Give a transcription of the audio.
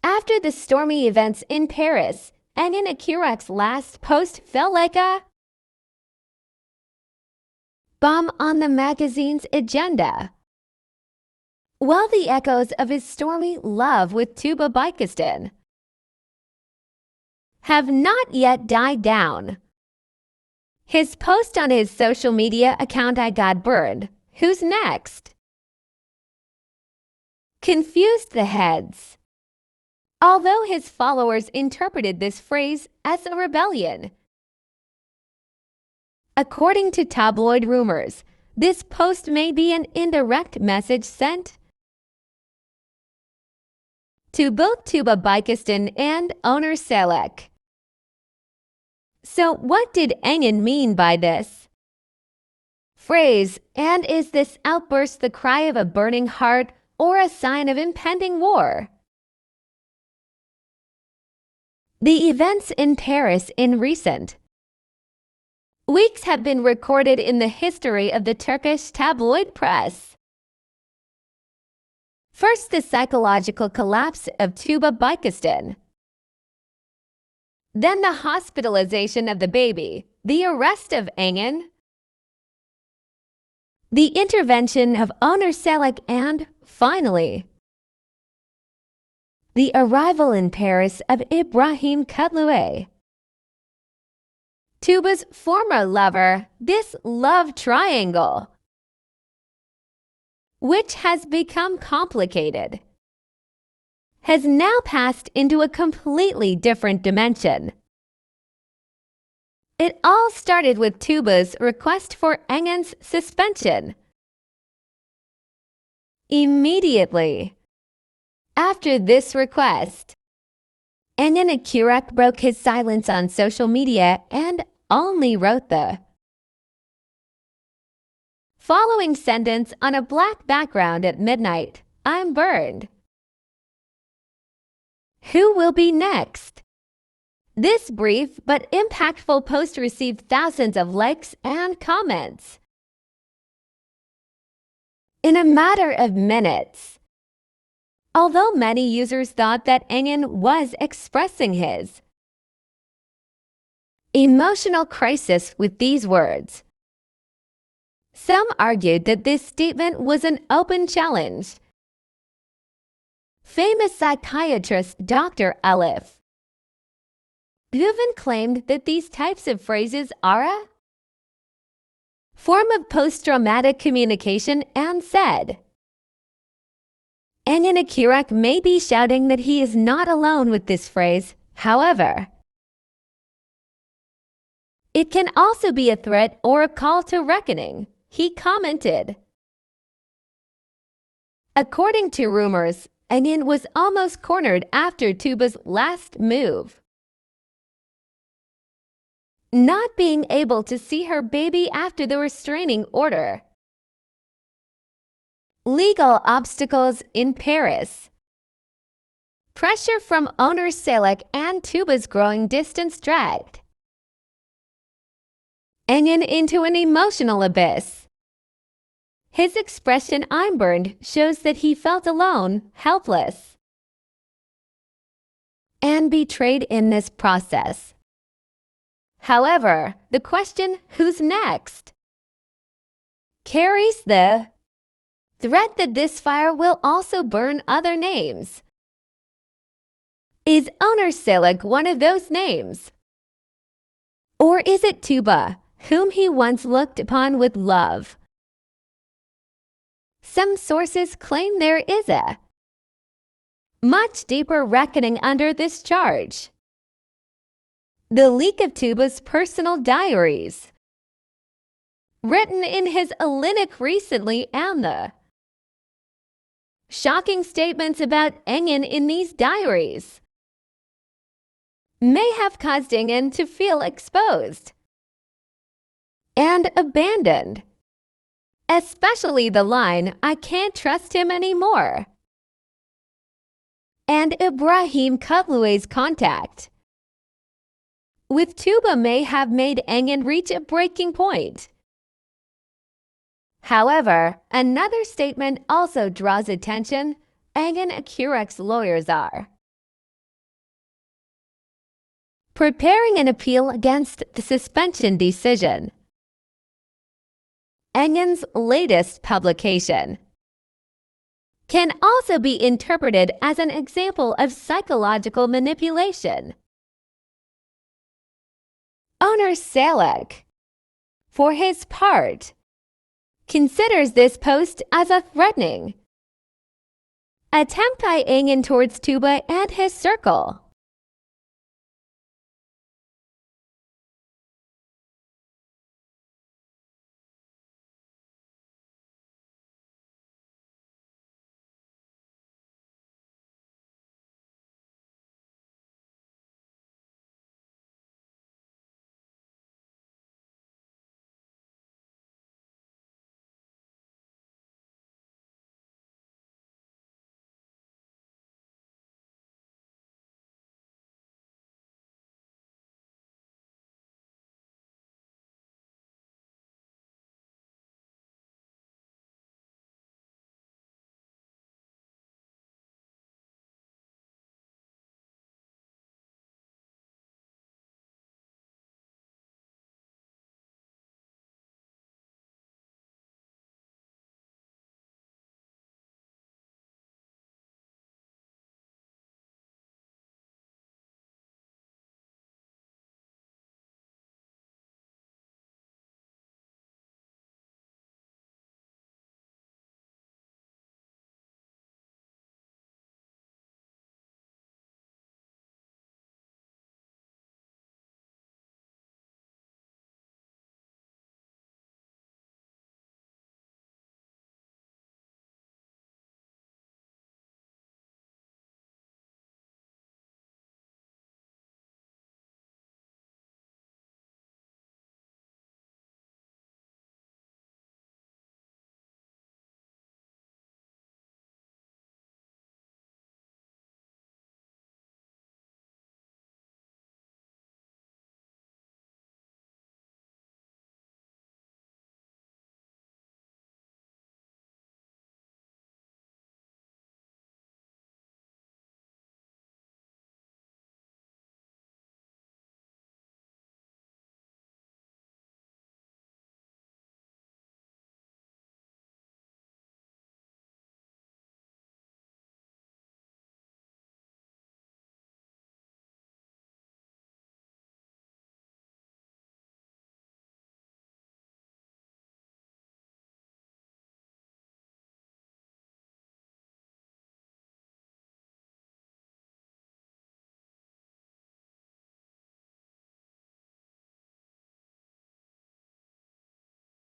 After the stormy events in Paris, Engin Akyürek's last post felt like a bomb on the magazine's agenda. While the echoes of his stormy love with Tuba Bykistan have not yet died down, his post on his social media account "I got burned, who's next?" confused the heads. Although his followers interpreted this phrase as a rebellion. According to tabloid rumors, this post may be an indirect message sent to both Tuba Bykistan and owner Selek. So what did Engin mean by this phrase, and is this outburst the cry of a burning heart or a sign of impending war? The events in Paris in recent weeks have been recorded in the history of the Turkish tabloid press. First, the psychological collapse of Tuba Bykistan. Then the hospitalization of the baby, the arrest of Engin, the intervention of owner Selek, and, finally, the arrival in Paris of Ibrahim Kutluay, Tuba's former lover. This love triangle, which has become complicated, has now passed into a completely different dimension. It all started with Tuba's request for Engin's suspension. Immediately after this request, Engin Akyürek broke his silence on social media and only wrote the following sentence on a black background at midnight: "I'm burned. Who will be next?" This brief but impactful post received thousands of likes and comments in a matter of minutes. Although many users thought that Engin was expressing his emotional crisis with these words, some argued that this statement was an open challenge. Famous psychiatrist Dr. Elif Guven claimed that these types of phrases are a form of post-traumatic communication and said, Engin Akyürek may be shouting that he is not alone with this phrase. However, it can also be a threat or a call to reckoning, he commented. According to rumors, Engin was almost cornered after Tuba's last move, not being able to see her baby after the restraining order. Legal obstacles in Paris. Pressure from owner Selek and Tuba's growing distance dragged Engin into an emotional abyss. His expression "I'm burned" shows that he felt alone, helpless, and betrayed in this process. However, the question, who's next, carries the threat that this fire will also burn other names. Is owner Selek one of those names? Or is it Tuba, whom he once looked upon with love? Some sources claim there is a much deeper reckoning under this charge. The leak of Tuba's personal diaries, written in his Alinik recently, and the shocking statements about Engin in these diaries may have caused Engin to feel exposed and abandoned, especially the line, "I can't trust him anymore," and Ibrahim Kutluay's contact with Tuba may have made Engin reach a breaking point. However, another statement also draws attention. Engin Akyürek's lawyers are preparing an appeal against the suspension decision. Engin's latest publication can also be interpreted as an example of psychological manipulation. Owner Salek, for his part, considers this post as a threatening attempt by Engin towards Tuba and his circle.